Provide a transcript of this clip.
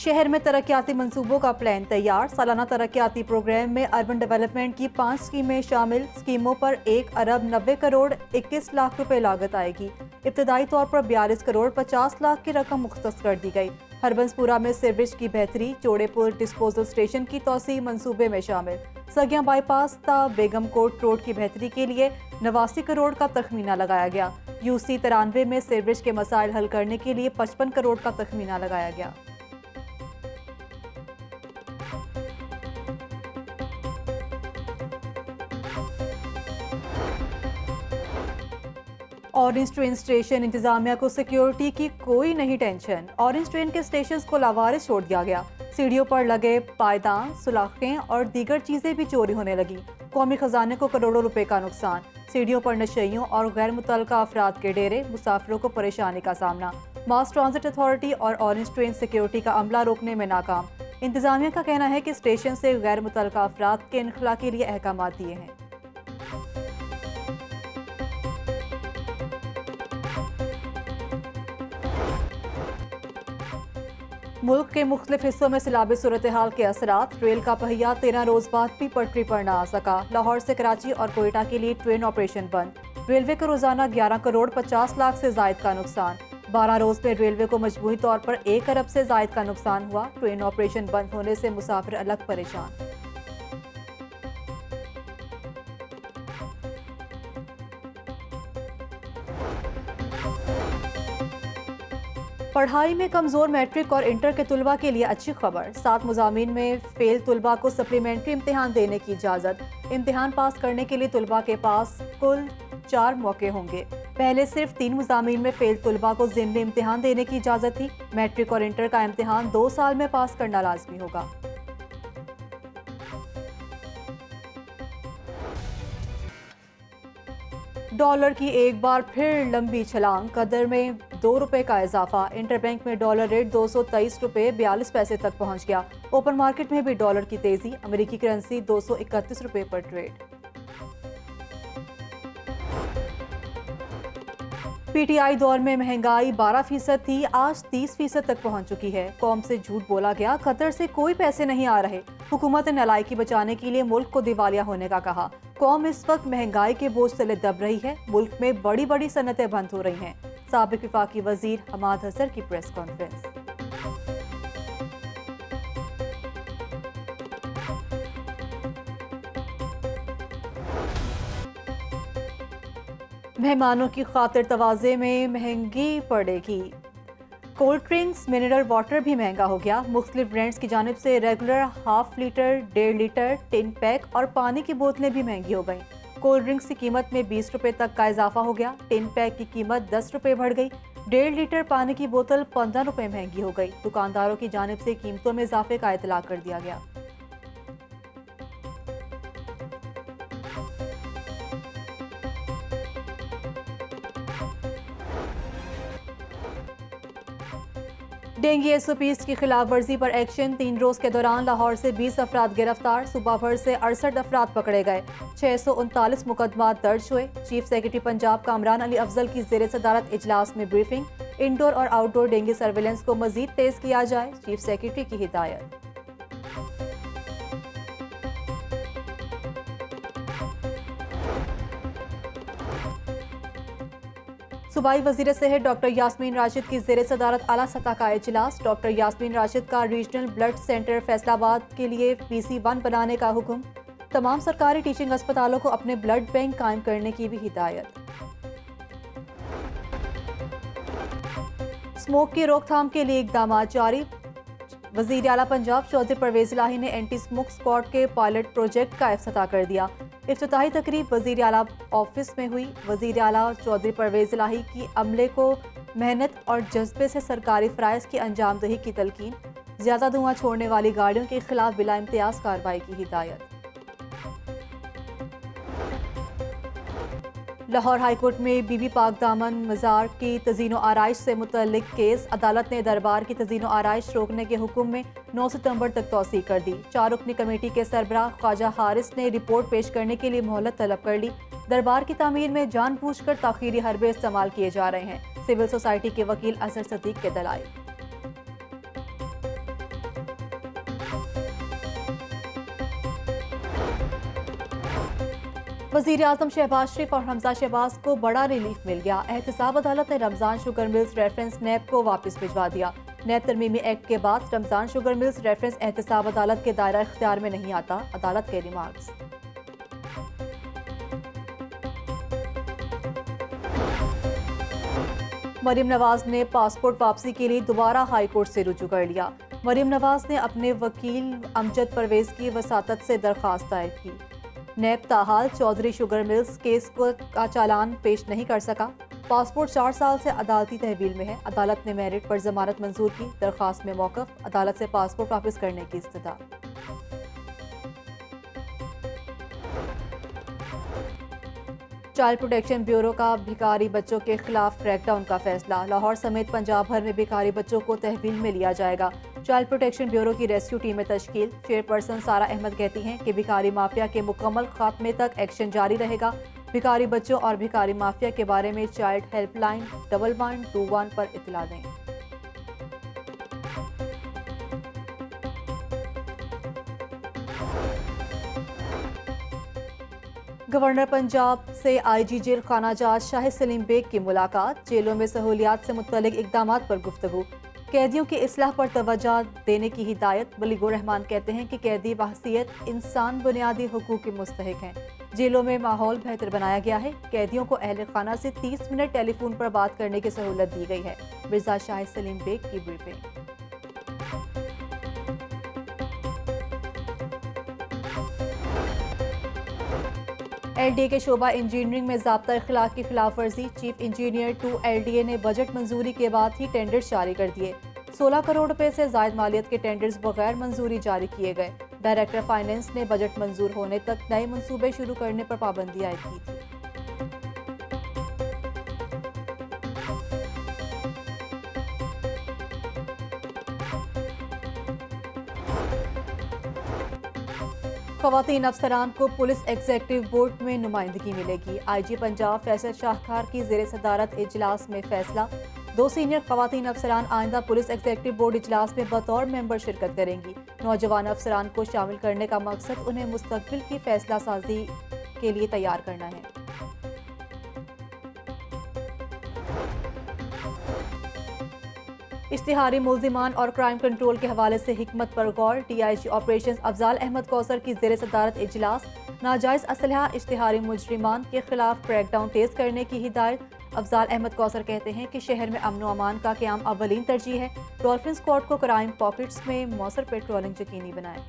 शहर में तरक्याती मंसूबों का प्लान तैयार। सालाना तरक्याती प्रोग्राम में अर्बन डेवलपमेंट की 5 स्कीमें शामिल। स्कीमों पर 1 अरब 90 करोड़ 21 लाख रुपए लागत आएगी। इब्तदाई तौर पर 42 करोड़ 50 लाख की रकम मुख्तस कर दी गई। हरबंसपुरा में सीवरेज की बेहतरी, चौड़ेपुर डिस्पोजल स्टेशन की तोसी मंसूबे में शामिल। सगिया बाईपास ता बेगम कोट रोड की बेहतरी के लिए 89 करोड़ का तखमीना लगाया गया। यूसी 93 में सीवरेज के मसाइल हल करने के लिए 55 करोड़ का तखमीना लगाया गया। ऑरेंज ट्रेन स्टेशन इंतजामिया को सिक्योरिटी की कोई नहीं टेंशन। ऑरेंज ट्रेन के स्टेशन को लावारिस छोड़ दिया गया। सीढ़ियों पर लगे पायदान, सुलाखें और दीगर चीजें भी चोरी होने लगी। कौमी खजाने को करोड़ों रुपए का नुकसान। सीढ़ियों पर नशइयों और गैर मुतल्लका अफराद के डेरे, मुसाफिरों को परेशानी का सामना। मास ट्रांजिट अथॉरिटी और ऑरेंज ट्रेन सिक्योरिटी का अमला रोकने में नाकाम। इंतजामिया का कहना है कि स्टेशन से गैर मुतल्लका अफराद के इनखला के लिए अहकाम दिए हैं। मुल्क के मुख्तलिफ हिस्सों में सैलाबी सूरत हाल के असरात। रेल का पहिया 13 रोज बाद भी पटरी पर न आ सका। लाहौर से कराची और कोयटा के लिए ट्रेन ऑपरेशन बंद। रेलवे को रोजाना 11 करोड़ 50 लाख से जायद का नुकसान। 12 रोज में रेलवे को मजबूरी तौर पर 1 अरब से जायद का नुकसान हुआ। ट्रेन ऑपरेशन बंद होने से मुसाफिर अलग परेशान। पढ़ाई में कमजोर मैट्रिक और इंटर के तुलबा के लिए अच्छी खबर। 7 मुजामीन में फेल तुलबा को सप्लीमेंट्री इम्तिहान देने की इजाज़त। इम्तिहान पास करने के लिए तुलबा के पास कुल 4 मौके होंगे। पहले सिर्फ 3 मुजामीन में फेल तुलबा को ज़िमनी इम्तिहान देने की इजाज़त थी। मैट्रिक और इंटर का इम्तिहान 2 साल में पास करना लाजमी होगा। डॉलर की एक बार फिर लंबी छलांग। कदर में 2 रुपए का इजाफा। इंटरबैंक में डॉलर रेट 223 रुपए 42 पैसे तक पहुंच गया। ओपन मार्केट में भी डॉलर की तेजी। अमेरिकी करेंसी 231 रुपए पर ट्रेड। पीटीआई दौर में महंगाई 12% थी, आज 30% तक पहुंच चुकी है। कौम से झूठ बोला गया, कतर से कोई पैसे नहीं आ रहे। हुकूमत ने नालायकी बचाने के लिए मुल्क को दिवालिया होने का कहा। कौम इस वक्त महंगाई के बोझ तले दब रही है। मुल्क में बड़ी बड़ी सनतें बंद हो रही हैं। साबिक विफाकी वजीर हमाद हसन की प्रेस कॉन्फ्रेंस। मेहमानों की खातिर तवाज़े में महंगी पड़ेगी। कोल्ड ड्रिंक्स, मिनरल वाटर भी महंगा हो गया। मुख्तलिफ ब्रांड्स की जानिब से regular half litre, 1.5 litre, tin pack और पानी की बोतलें भी महंगी हो गईं। कोल्ड ड्रिंक्स की कीमत में 20 रुपए तक का इजाफा हो गया। टिन पैक की कीमत 10 रुपए बढ़ गई। 1.5 लीटर पानी की बोतल 15 रुपए महंगी हो गई। दुकानदारों की जानिब से कीमतों में इजाफे का इतला कर दिया गया। डेंगू एसओपीज की खिलाफ वर्जी पर एक्शन। 3 रोज के दौरान लाहौर से 20 अफराद गिरफ्तार। सूबा भर से 68 अफराद पकड़े गए। 639 मुकदमात दर्ज हुए। चीफ सेक्रेटरी पंजाब कामरान अली अफजल की ज़ेर सदारत इजलास में ब्रीफिंग। इंडोर और आउटडोर डेंगू सर्विलेंस को मजीद तेज किया जाए, चीफ सेक्रेटरी की हिदायत। सूबाई वजीर सेहत डॉक्टर यास्मीन राशिद की ज़ेर सदारत आला सतह का इजलास। डॉक्टर यास्मीन राशिद का रीजनल ब्लड सेंटर फैसलाबाद के लिए PC1 बनाने का हुक्म। तमाम सरकारी टीचिंग अस्पतालों को अपने ब्लड बैंक कायम करने की भी हिदायत। स्मोक की रोकथाम के लिए इकदाम जारी। वज़ीर आला पंजाब चौधरी परवेज इलाही ने एंटी स्मोक स्क्वाड के पायलट प्रोजेक्ट का इफ्तिताह कर दिया। इफ्तिताही तकरीब वज़ीर आला ऑफिस में हुई। वज़ीर आला चौधरी परवेज इलाही की अमले को मेहनत और जज्बे से सरकारी फ़राइज़ की अंजामदही की तलकीन। ज़्यादा धुआं छोड़ने वाली गाड़ियों के खिलाफ बिला इम्तियाज़ कार्रवाई की हिदायत। लाहौर हाईकोर्ट में बीबी पाक दामन मज़ार की तज़ीनो आराइश से मुतल्लिक केस। अदालत ने दरबार की तज़ीनो आराइश रोकने के हुक्म में 9 सितंबर तक तौसीह कर दी। 4 रुकनी कमेटी के सरबराह ख्वाजा हारिस ने रिपोर्ट पेश करने के लिए मोहलत तलब कर ली। दरबार की तामीर में जानबूझकर ताख़ीरी हरबे इस्तेमाल किए जा रहे हैं। सिविल सोसाइटी के वकील असर सदीक के दलाइल। वज़ीर आज़म शहबाज शरीफ और हमजा शहबाज को बड़ा रिलीफ मिल गया। एहतसाब अदालत ने रमजान शुगर मिल्स रेफरेंस नैब को वापस भिजवा दिया। नैब तरमीमी एक्ट के बाद रमजान शुगर मिल्स रेफरेंस एहतसाब अदालत के दायरा इख्तियार में नहीं आता, अदालत के रिमार्क्स। मरीम नवाज ने पासपोर्ट वापसी के लिए दोबारा हाई कोर्ट से रुजू कर लिया। मरीम नवाज ने अपने वकील अमजद परवेज की वसातत से दरख्वास्त दायर की। नैब ताहाल चौधरी शुगर मिल्स केस का चालान पेश नहीं कर सका। पासपोर्ट 4 साल से अदालती तहवील में है। अदालत ने मेरिट पर जमानत मंजूर की। दरख्वास्त में मौक़िफ़, अदालत से पासपोर्ट वापस करने की इस्तदा। चाइल्ड प्रोटेक्शन ब्यूरो का भिखारी बच्चों के खिलाफ क्रैकडाउन का फैसला। लाहौर समेत पंजाब भर में भिखारी बच्चों को तहवील में लिया जाएगा। चाइल्ड प्रोटेक्शन ब्यूरो की रेस्क्यू टीमें तश्कील। चेयरपर्सन सारा अहमद कहती हैं कि भिखारी माफिया के मुकम्मल खात्मे तक एक्शन जारी रहेगा। भिखारी बच्चों और भिखारी माफिया के बारे में चाइल्ड हेल्पलाइन 1121 पर इत्तला दें। गवर्नर पंजाब से आईजी जेल खाना जाज शाहिद सलीम बेग की मुलाकात। जेलों में सहूलियात से मुतल्लिक इक़दामात पर गुफ्तगू। कैदियों की इस्लाह पर तवज्जो देने की हिदायत। बलीगुर रहमान कहते हैं कि कैदी बहसीयत इंसान बुनियादी हुकूक के मुस्तहिक हैं। जेलों में माहौल बेहतर बनाया गया है। कैदियों को अहल खाना से 30 मिनट टेलीफोन पर बात करने की सहूलत दी गई है। मिर्जा शाहिद सलीम बेग की ब्रीफिंग। LDA के शोबा इंजीनियरिंग में ज़ाब्ता इख्लाक की खिलाफ वर्जी। चीफ इंजीनियर 2 LDA ने बजट मंजूरी के बाद ही टेंडर्स जारी कर दिए। 16 करोड़ रुपए से जायद मालियत के टेंडर्स बगैर मंजूरी जारी किए गए। डायरेक्टर फाइनेंस ने बजट मंजूर होने तक नए मंसूबे शुरू करने पर पाबंदी आयद की थी। ख़वातीन अफसरान को पुलिस एग्जीक्यूटिव बोर्ड में नुमाइंदगी मिलेगी। IG पंजाब फैसल शाहकार की ज़ेर सदारत इजलास में फैसला। 2 सीनियर ख़वातीन अफसरान आइंदा पुलिस एग्जीक्यूटिव बोर्ड इजलास में बतौर मेंबर शिरकत करेंगी। नौजवान अफसरान को शामिल करने का मकसद उन्हें मुस्तक़बिल की फैसला साजी के लिए तैयार करना है। इश्तिहारी मुल्जिमान और क्राइम कंट्रोल के हवाले से हिकमत पर गौर। DIG ऑपरेशन अफजाल अहमद कौसर की ज़ेर सदारत इजलास। नाजायज़ असलहा इश्तिहारी मुजरिमान के खिलाफ क्रैकडाउन तेज करने की हिदायत। अफजाल अहमद कौसर कहते हैं कि शहर में अमन व अमान का क़याम अव्वलीन तरजीह है। डॉल्फिन स्क्वाड को क्राइम पॉकेट्स में मौसर पेट्रोलिंग यकीनी बनाएं।